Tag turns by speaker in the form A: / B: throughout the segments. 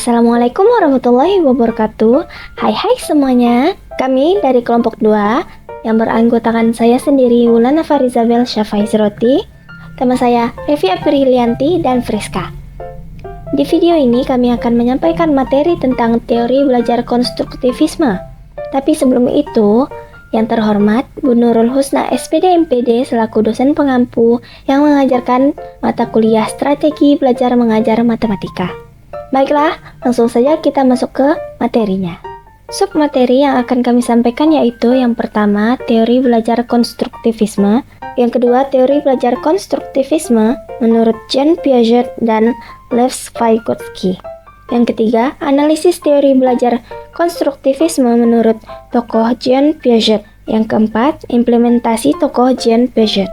A: Assalamualaikum warahmatullahi wabarakatuh. Hai semuanya. Kami dari kelompok 2 yang beranggotakan saya sendiri Wulana Farizabel Syafaizroti, teman saya Revi Aprilianti dan Friska. Di video ini kami akan menyampaikan materi tentang teori belajar konstruktivisme. Tapi sebelum itu, yang terhormat Bu Nurul Husna SPD MPD selaku dosen pengampu yang mengajarkan mata kuliah strategi belajar mengajar matematika. Baiklah, langsung saja kita masuk ke materinya. Submateri yang akan kami sampaikan yaitu yang pertama, teori belajar konstruktivisme, yang kedua, teori belajar konstruktivisme menurut Jean Piaget dan Lev Vygotsky. Yang ketiga, analisis teori belajar konstruktivisme menurut tokoh Jean Piaget. Yang keempat, implementasi tokoh Jean Piaget.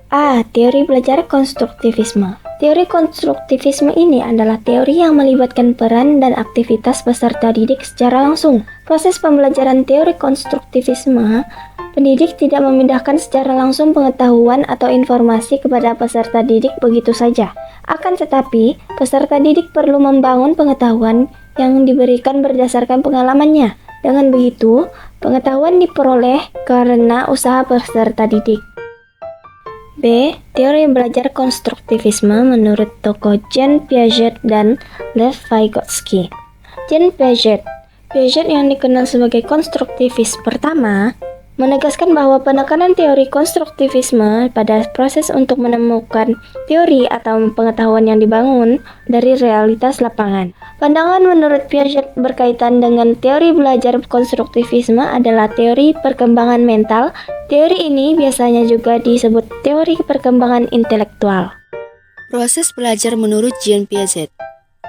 A: A. Teori belajar konstruktivisme. Teori konstruktivisme ini adalah teori yang melibatkan peran dan aktivitas peserta didik secara langsung. Proses pembelajaran teori konstruktivisme, pendidik tidak memindahkan secara langsung pengetahuan atau informasi kepada peserta didik begitu saja. Akan tetapi, peserta didik perlu membangun pengetahuan yang diberikan berdasarkan pengalamannya. Dengan begitu, pengetahuan diperoleh karena usaha peserta didik. B. Teori belajar konstruktivisme menurut tokoh Jean Piaget dan Lev Vygotsky. Jean Piaget yang dikenal sebagai konstruktivis pertama, menegaskan bahwa penekanan teori konstruktivisme pada proses untuk menemukan teori atau pengetahuan yang dibangun dari realitas lapangan. Pandangan menurut Piaget berkaitan dengan teori belajar konstruktivisme adalah teori perkembangan mental. Teori ini biasanya juga disebut teori perkembangan intelektual.
B: Proses belajar menurut Jean Piaget.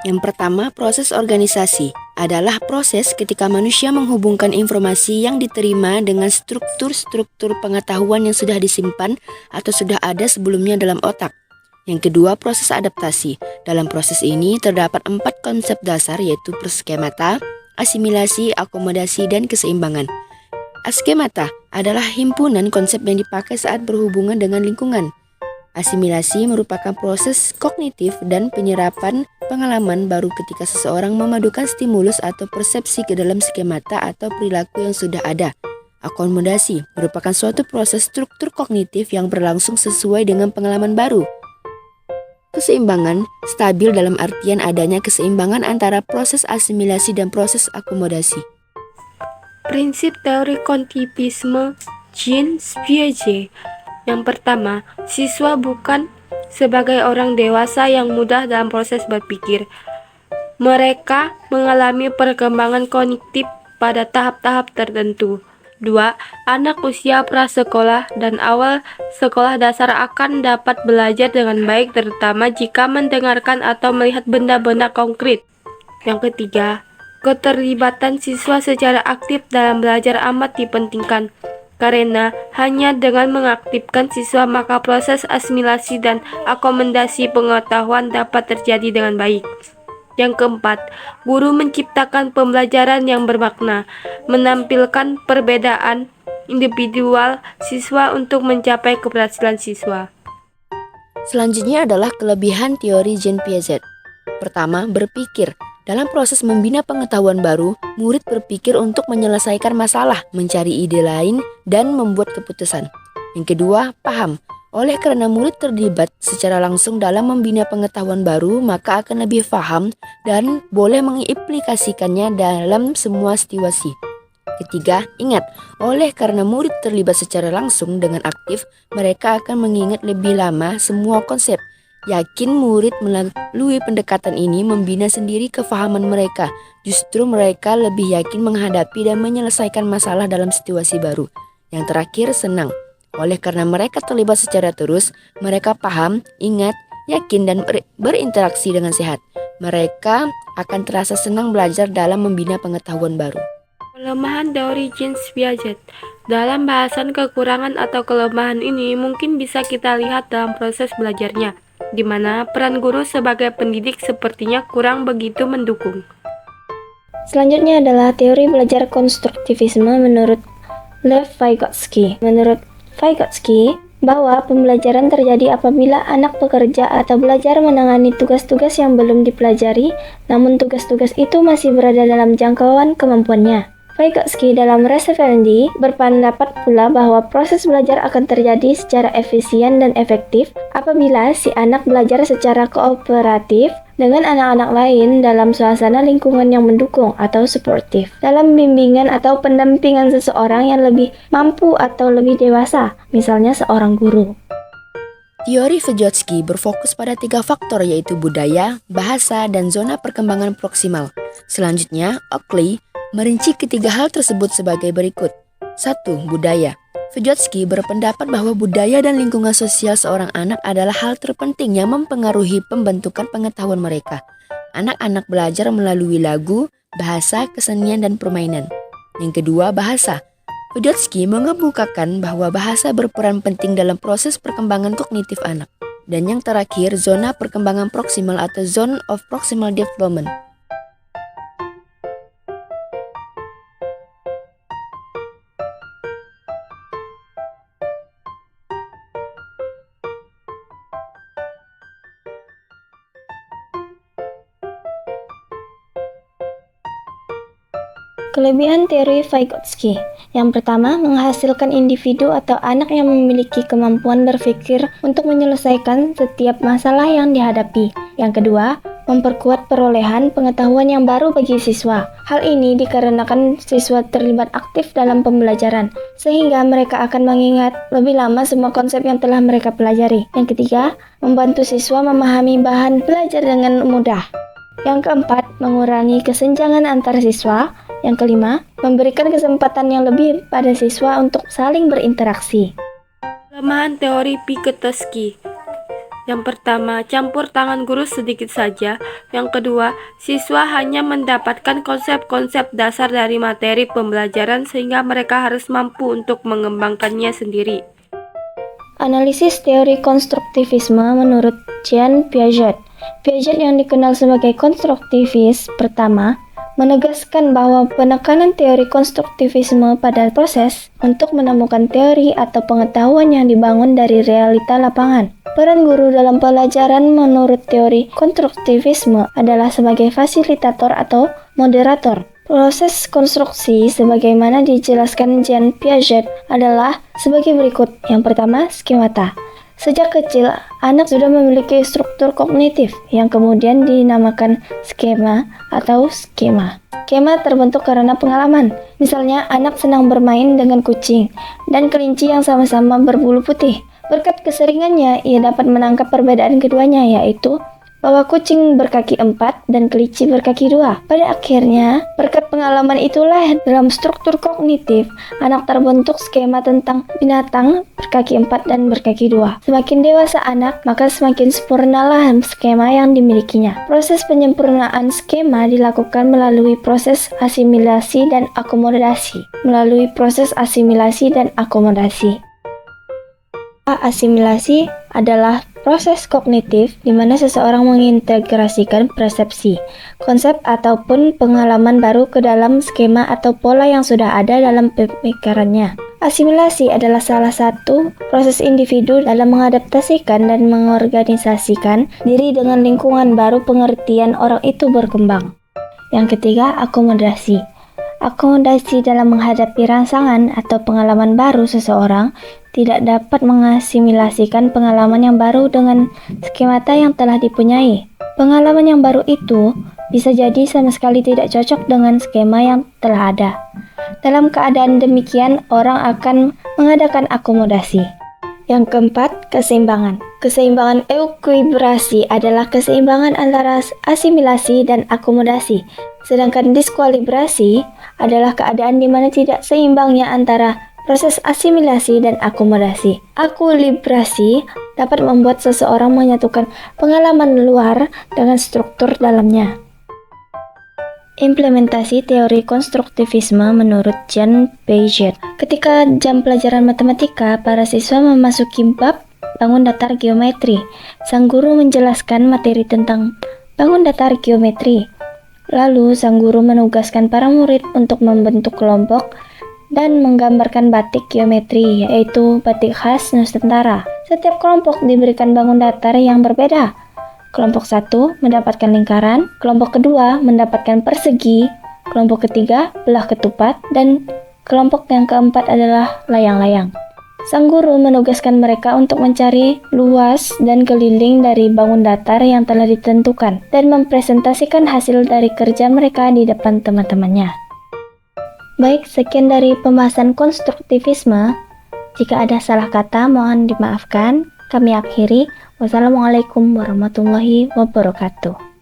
B: Yang pertama, proses organisasi adalah proses ketika manusia menghubungkan informasi yang diterima dengan struktur-struktur pengetahuan yang sudah disimpan atau sudah ada sebelumnya dalam otak. Yang kedua, proses adaptasi. Dalam proses ini terdapat 4 konsep dasar yaitu skemata, asimilasi, akomodasi, dan keseimbangan. Skemata adalah himpunan konsep yang dipakai saat berhubungan dengan lingkungan. Asimilasi merupakan proses kognitif dan penyerapan pengalaman baru ketika seseorang memadukan stimulus atau persepsi ke dalam skemata atau perilaku yang sudah ada. Akomodasi merupakan suatu proses struktur kognitif yang berlangsung sesuai dengan pengalaman baru. Keseimbangan stabil dalam artian adanya keseimbangan antara proses asimilasi dan proses akomodasi.
C: Prinsip teori kontivisme Jean Piaget. Yang pertama, siswa bukan sebagai orang dewasa yang mudah dalam proses berpikir. Mereka mengalami perkembangan kognitif pada tahap-tahap tertentu. 2. Anak usia prasekolah dan awal sekolah dasar akan dapat belajar dengan baik terutama jika mendengarkan atau melihat benda-benda konkret. Yang ketiga, keterlibatan siswa secara aktif dalam belajar amat dipentingkan. Karena hanya dengan mengaktifkan siswa maka proses asimilasi dan akomodasi pengetahuan dapat terjadi dengan baik. Yang keempat, guru menciptakan pembelajaran yang bermakna, menampilkan perbedaan individual siswa untuk mencapai keberhasilan siswa.
B: Selanjutnya adalah kelebihan teori Jean Piaget. Pertama, berpikir. Dalam proses membina pengetahuan baru, murid berpikir untuk menyelesaikan masalah, mencari ide lain, dan membuat keputusan. Yang kedua, paham. Oleh karena murid terlibat secara langsung dalam membina pengetahuan baru, maka akan lebih paham dan boleh mengimplikasikannya dalam semua situasi. Ketiga, ingat. Oleh karena murid terlibat secara langsung dengan aktif, mereka akan mengingat lebih lama semua konsep. Yakin murid melalui pendekatan ini membina sendiri kefahaman mereka. Justru mereka lebih yakin menghadapi dan menyelesaikan masalah dalam situasi baru. Yang terakhir, senang. Oleh karena mereka terlibat secara terus, mereka paham, ingat, yakin, dan berinteraksi dengan sehat. Mereka akan terasa senang belajar dalam membina pengetahuan baru.
C: Kelemahan teori Jean Piaget. Dalam bahasan kekurangan atau kelemahan ini mungkin bisa kita lihat dalam proses belajarnya, di mana peran guru sebagai pendidik sepertinya kurang begitu mendukung.
A: Selanjutnya adalah teori belajar konstruktivisme menurut Lev Vygotsky. Menurut Vygotsky, bahwa pembelajaran terjadi apabila anak bekerja atau belajar menangani tugas-tugas yang belum dipelajari, namun tugas-tugas itu masih berada dalam jangkauan kemampuannya. Vygotsky dalam Reseverendi berpendapat pula bahwa proses belajar akan terjadi secara efisien dan efektif apabila si anak belajar secara kooperatif dengan anak-anak lain dalam suasana lingkungan yang mendukung atau suportif, dalam bimbingan atau pendampingan seseorang yang lebih mampu atau lebih dewasa, misalnya seorang guru.
B: Teori Vygotsky berfokus pada 3 faktor yaitu budaya, bahasa, dan zona perkembangan proksimal. Selanjutnya, Oakley merinci ketiga hal tersebut sebagai berikut. 1. Budaya. Vygotsky berpendapat bahwa budaya dan lingkungan sosial seorang anak adalah hal terpenting yang mempengaruhi pembentukan pengetahuan mereka. Anak-anak belajar melalui lagu, bahasa, kesenian, dan permainan. Yang kedua, bahasa. Vygotsky mengemukakan bahwa bahasa berperan penting dalam proses perkembangan kognitif anak. Dan yang terakhir, zona perkembangan proksimal atau zone of proximal development.
A: Kelebihan teori Vygotsky. Yang pertama, menghasilkan individu atau anak yang memiliki kemampuan berpikir untuk menyelesaikan setiap masalah yang dihadapi. Yang kedua, memperkuat perolehan pengetahuan yang baru bagi siswa. Hal ini dikarenakan siswa terlibat aktif dalam pembelajaran, sehingga mereka akan mengingat lebih lama semua konsep yang telah mereka pelajari. Yang ketiga, membantu siswa memahami bahan belajar dengan mudah. Yang keempat, mengurangi kesenjangan antar siswa. Yang kelima, memberikan kesempatan yang lebih pada siswa untuk saling berinteraksi.
C: Kelemahan teori Vygotsky. Yang pertama, campur tangan guru sedikit saja. Yang kedua, siswa hanya mendapatkan konsep-konsep dasar dari materi pembelajaran sehingga mereka harus mampu untuk mengembangkannya sendiri.
A: Analisis teori konstruktivisme menurut Jean Piaget. Piaget yang dikenal sebagai konstruktivis pertama menegaskan bahwa penekanan teori konstruktivisme pada proses untuk menemukan teori atau pengetahuan yang dibangun dari realita lapangan. Peran guru dalam pelajaran menurut teori konstruktivisme adalah sebagai fasilitator atau moderator. Proses konstruksi sebagaimana dijelaskan Jean Piaget adalah sebagai berikut. Yang pertama, skemata. Sejak kecil, anak sudah memiliki struktur kognitif yang kemudian dinamakan skema atau skema. Skema terbentuk karena pengalaman. Misalnya, anak senang bermain dengan kucing dan kelinci yang sama-sama berbulu putih. Berkat keseringannya, ia dapat menangkap perbedaan keduanya, yaitu bahwa kucing berkaki 4 dan kelinci berkaki 2. Pada akhirnya, berkat pengalaman itulah dalam struktur kognitif, anak terbentuk skema tentang binatang berkaki 4 dan berkaki 2. Semakin dewasa anak, maka semakin sempurnalah skema yang dimilikinya. Proses penyempurnaan skema dilakukan melalui proses asimilasi dan akomodasi. Asimilasi adalah proses kognitif di mana seseorang mengintegrasikan persepsi, konsep ataupun pengalaman baru ke dalam skema atau pola yang sudah ada dalam pemikirannya. Asimilasi adalah salah satu proses individu dalam mengadaptasikan dan mengorganisasikan diri dengan lingkungan baru pengertian orang itu berkembang. Yang ketiga, akomodasi. Akomodasi dalam menghadapi rangsangan atau pengalaman baru seseorang tidak dapat mengasimilasikan pengalaman yang baru dengan skemata yang telah dipunyai. Pengalaman yang baru itu bisa jadi sama sekali tidak cocok dengan skema yang telah ada. Dalam keadaan demikian, orang akan mengadakan akomodasi. Yang keempat, keseimbangan. Keseimbangan ekuilibrasi adalah keseimbangan antara asimilasi dan akomodasi. Sedangkan diskualibrasi adalah keadaan di mana tidak seimbangnya antara proses asimilasi dan akomodasi. Ekuilibrasi dapat membuat seseorang menyatukan pengalaman luar dengan struktur dalamnya. Implementasi teori konstruktivisme menurut Jean Piaget. Ketika jam pelajaran matematika, para siswa memasuki bab bangun datar geometri. Sang guru menjelaskan materi tentang bangun datar geometri. Lalu sang guru menugaskan para murid untuk membentuk kelompok dan menggambarkan batik geometri, yaitu batik khas Nusantara. Setiap kelompok diberikan bangun datar yang berbeda. Kelompok 1 mendapatkan lingkaran, kelompok kedua mendapatkan persegi, kelompok ketiga belah ketupat, dan kelompok yang keempat adalah layang-layang. Sang guru menugaskan mereka untuk mencari luas dan keliling dari bangun datar yang telah ditentukan dan mempresentasikan hasil dari kerja mereka di depan teman-temannya. Baik, sekian dari pembahasan konstruktivisme. Jika ada salah kata, mohon dimaafkan. Kami akhiri. Wassalamualaikum warahmatullahi wabarakatuh.